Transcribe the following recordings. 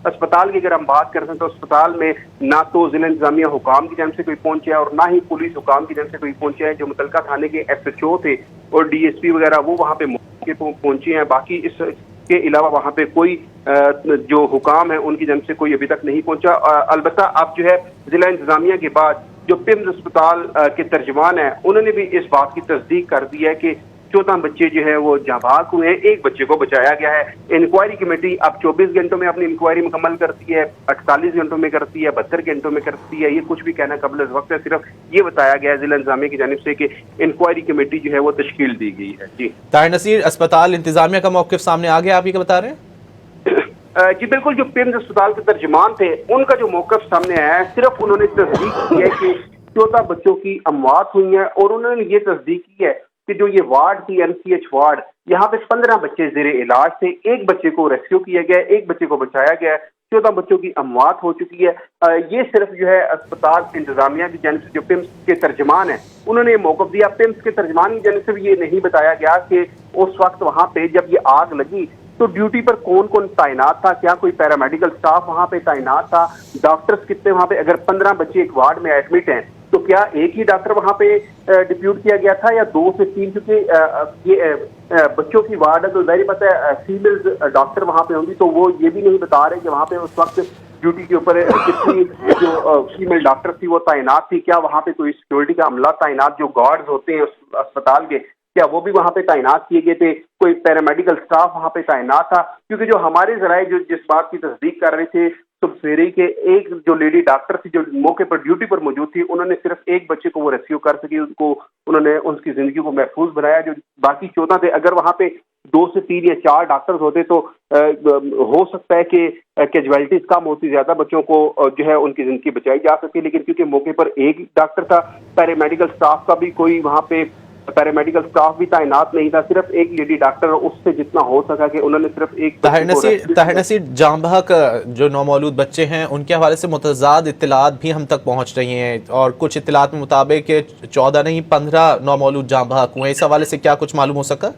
اسپتال کی اگر ہم بات کرتے ہیں تو اسپتال میں نہ تو ضلع انتظامیہ حکام کی جانب سے کوئی پہنچا ہے اور نہ ہی پولیس حکام کی جانب سے کوئی پہنچا ہے. جو متعلقہ تھانے کے SHO تھے اور DSP وغیرہ وہ وہاں پہ موقع پہ پہنچے ہیں. باقی اس کے علاوہ وہاں پہ کوئی جو حکام ہے ان کی جانب سے کوئی ابھی تک نہیں پہنچا. البتہ اب جو ہے ضلع انتظامیہ کے بعد جو PIMS اسپتال کے ترجمان ہیں انہوں نے بھی اس بات کی تصدیق کر دی ہے کہ 14 بچے جو ہے وہ جاں بحق ہوئے ہیں. ایک بچے کو بچایا گیا ہے. انکوائری کمیٹی اب 24 گھنٹوں میں اپنی انکوائری مکمل کرتی ہے, 48 گھنٹوں میں کرتی ہے, 72 گھنٹوں میں کرتی ہے. یہ کچھ بھی کہنا قبل از وقت ہے. صرف یہ بتایا گیا ہے ضلع انتظامیہ کی جانب سے کہ انکوائری کمیٹی جو ہے وہ تشکیل دی گئی ہے. جی طاہر نصیر, اسپتال انتظامیہ کا موقف سامنے آ گیا, آپ یہ کیا بتا رہے ہیں؟ جی بالکل, جو PIMS اسپتال کے ترجمان تھے ان کا جو موقف سامنے آیا ہے, صرف انہوں نے تصدیق کی ہے کہ 14 بچوں کی اموات ہوئی ہیں اور انہوں نے یہ تصدیق کی ہے کہ جو یہ وارڈ تھی MCH وارڈ, یہاں پہ 15 بچے زیر علاج تھے. ایک بچے کو ریسکیو کیا گیا, ایک بچے کو بچایا گیا, 14 بچوں کی اموات ہو چکی ہے. یہ صرف جو ہے اسپتال انتظامیہ کی جانب سے جو PIMS کے ترجمان ہیں انہوں نے یہ موقف دیا. PIMS کے ترجمان کی جانب سے بھی یہ نہیں بتایا گیا کہ اس وقت وہاں پہ جب یہ آگ لگی تو ڈیوٹی پر کون کون تعینات تھا, کیا کوئی پیرامیڈیکل سٹاف وہاں پہ تعینات تھا, ڈاکٹرز کتنے وہاں پہ. اگر 15 بچے ایک وارڈ میں ایڈمٹ ہیں تو کیا ایک ہی ڈاکٹر وہاں پہ ڈپیوٹ کیا گیا تھا یا 2 سے 3؟ کیونکہ یہ بچوں کی وارڈ ہے تو ظاہر بات ہے فیمیل ڈاکٹر وہاں پہ ہوں گی, تو وہ یہ بھی نہیں بتا رہے کہ وہاں پہ اس وقت ڈیوٹی کے اوپر کتنی جو فیمیل ڈاکٹر تھی وہ تعینات تھی. کیا وہاں پہ کوئی سیکورٹی کا عملہ تعینات, جو گارڈز ہوتے ہیں اسپتال کے, کیا وہ بھی وہاں پہ تعینات کیے گئے تھے؟ کوئی پیرامیڈیکل سٹاف وہاں پہ تعینات تھا؟ کیونکہ جو ہمارے ذرائع جو جس بات کی تصدیق کر رہے تھے صبح سویرے کے, ایک جو لیڈی ڈاکٹر تھی جو موقع پر ڈیوٹی پر موجود تھی, انہوں نے صرف ایک بچے کو وہ ریسکیو کر سکی, انہوں نے ان کی زندگی کو محفوظ بنایا. جو باقی 14 تھے, اگر وہاں پہ 2 سے 3 یا 4 ڈاکٹرز ہوتے تو ہو سکتا ہے کہ کیجویلٹیز کم ہوتی, زیادہ بچوں کو جو ہے ان کی زندگی بچائی جا سکتی. لیکن کیونکہ موقع پر ایک ڈاکٹر تھا, پیرامیڈیکل سٹاف کا بھی کوئی وہاں پہ پیرامیڈیکل سٹاف بھی تعینات نہیں تھا, صرف ایک لیڈی ڈاکٹر, اس سے جتنا ہو سکا کہ انہوں نے صرف ایک. طاہر نصیر, جاں بحق جو نومولود بچے ہیں ان کے حوالے سے متضاد اطلاعات بھی ہم تک پہنچ رہی ہیں, اور کچھ اطلاعات کے مطابق 14 نہیں 15 نومولود جاں بحق ہوئے. اس حوالے سے کیا کچھ معلوم ہو سکا؟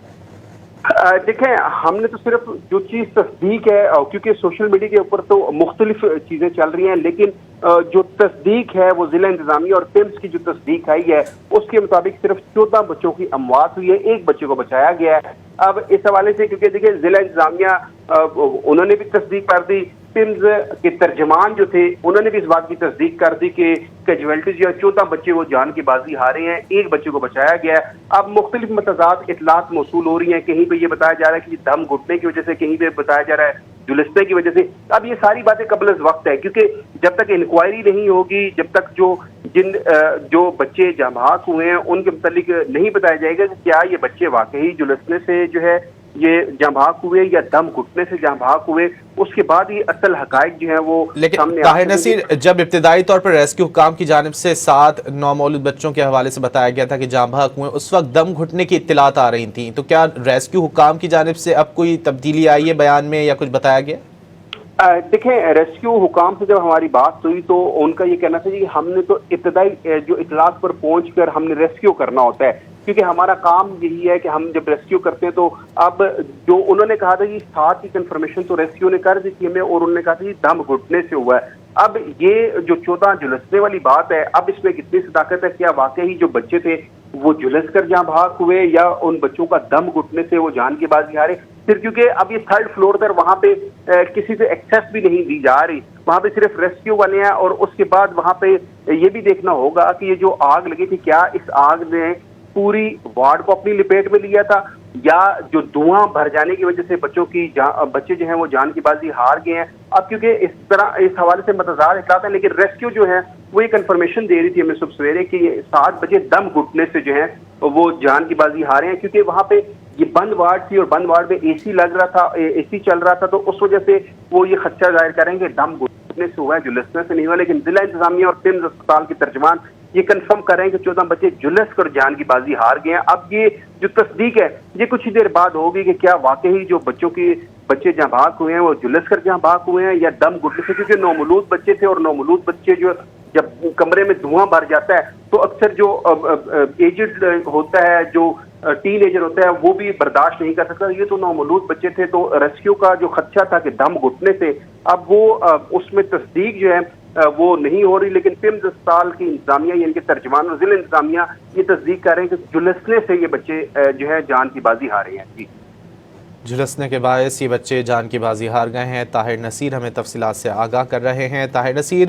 دیکھیں, ہم نے تو صرف جو چیز تصدیق ہے, کیونکہ سوشل میڈیا کے اوپر تو مختلف چیزیں چل رہی ہیں, لیکن جو تصدیق ہے وہ ضلع انتظامیہ اور PIMS کی جو تصدیق آئی ہے اس کے مطابق صرف 14 بچوں کی اموات ہوئی ہے, ایک بچے کو بچایا گیا ہے. اب اس حوالے سے کیونکہ دیکھیں ضلع انتظامیہ انہوں نے بھی تصدیق کر دی, PIMS کے ترجمان جو تھے انہوں نے بھی اس بات کی تصدیق کر دی کہ کیجویلٹیز جو 14 بچے وہ جان کی بازی ہارے ہیں, ایک بچے کو بچایا گیا ہے. اب مختلف متضاد اطلاعات موصول ہو رہی ہیں, کہیں پہ یہ بتایا جا رہا ہے کہ دم گھٹنے کی وجہ سے, کہیں پہ بتایا جا رہا ہے جلسنے کی وجہ سے. اب یہ ساری باتیں قبل از وقت ہے, کیونکہ جب تک انکوائری نہیں ہوگی, جب تک جو بچے جاں بحق ہوئے ہیں ان کے متعلق نہیں بتایا جائے گا کہ کیا یہ بچے واقعی جلسنے سے جو ہے یہ جاں بحق ہوئے یا دم گھٹنے سے جاں بحق ہوئے, اس کے بعد ہی اصل حقائق جو ہیں وہ لیکن طاہر نصیر, جب ابتدائی طور پر ریسکیو حکام کی جانب سے 7 نومولود بچوں کے حوالے سے بتایا گیا تھا کہ جاں بحق ہوئے, اس وقت دم گھٹنے کی اطلاعات آ رہی تھیں, تو کیا ریسکیو حکام کی جانب سے اب کوئی تبدیلی آئی ہے بیان میں یا کچھ بتایا گیا؟ دیکھیں, ریسکیو حکام سے جب ہماری بات ہوئی تو ان کا یہ کہنا تھا کہ ہم نے تو ابتدائی جو اطلاعات پر پہنچ کر ہم نے ریسکیو کرنا ہوتا ہے, کیونکہ ہمارا کام یہی ہے کہ ہم جب ریسکیو کرتے ہیں تو اب جو انہوں نے کہا تھا کہ 7 کی کنفرمیشن تو ریسکیو نے کر دی تھی ہمیں, اور انہوں نے کہا تھا کہ دم گھٹنے سے ہوا ہے. اب یہ جو 14 جلسنے والی بات ہے, اب اس میں کتنی صداقت ہے, کیا واقعی جو بچے تھے وہ جلس کر جاں بحق ہوئے یا ان بچوں کا دم گھٹنے سے وہ جان کی بازی ہارے؟ پھر کیونکہ اب یہ 3rd فلور پر وہاں پہ کسی سے ایکسیس بھی نہیں دی جا رہی, وہاں پہ صرف ریسکیو والے ہیں, اور اس کے بعد وہاں پہ یہ بھی دیکھنا ہوگا کہ یہ جو آگ لگی تھی کیا اس آگ نے پوری وارڈ کو اپنی لپیٹ میں لیا تھا, یا جو دھواں بھر جانے کی وجہ سے بچے جو ہیں وہ جان کی بازی ہار گئے ہیں. اب کیونکہ اس طرح اس حوالے سے متضاد اطلاعات ہیں, لیکن ریسکیو جو ہے وہ یہ کنفرمیشن دے رہی تھی ہمیں صبح سویرے کہ 7 بجے دم گھٹنے سے جو ہیں وہ جان کی بازی ہارے ہیں, کیونکہ وہاں پہ یہ بند وارڈ تھی اور بند وارڈ میں AC لگ رہا تھا, AC چل رہا تھا, تو اس وجہ سے وہ یہ خدشہ ظاہر کریں گے دم گھٹنے سے ہوا ہے, جلسنے سے نہیں ہوا. لیکن ضلع انتظامیہ اور PIMS اسپتال کے ترجمان یہ کنفرم کر رہے ہیں کہ 14 بچے جلس کر جان کی بازی ہار گئے ہیں. اب یہ جو تصدیق ہے یہ کچھ ہی دیر بعد ہوگی کہ کیا واقعی جو بچے جاں بحق ہوئے ہیں وہ جلس کر جاں بحق ہوئے ہیں یا دم گھٹنے سے, کیونکہ نومولود بچے تھے, اور نومولود بچے جو جب کمرے میں دھواں بھر جاتا ہے تو اکثر جو ایجڈ ہوتا ہے, جو ٹین ایجر ہوتا ہے وہ بھی برداشت نہیں کر سکتا. یہ تو نومولود بچے تھے, تو ریسکیو کا جو خدشہ تھا کہ دم گھٹنے سے, اب وہ اس میں تصدیق جو ہے وہ نہیں ہو رہی. لیکن پیمز اسپتال کی انتظامیہ یعنی کہ ترجمان اور ضلع انتظامیہ یہ تصدیق کر رہے ہیں کہ جھلسنے سے یہ بچے جو ہے جان کی بازی ہارے ہیں. جی, جھلسنے کے باعث یہ بچے جان کی بازی ہار گئے ہیں. طاہر نصیر ہمیں تفصیلات سے آگاہ کر رہے ہیں. طاہر نصیر,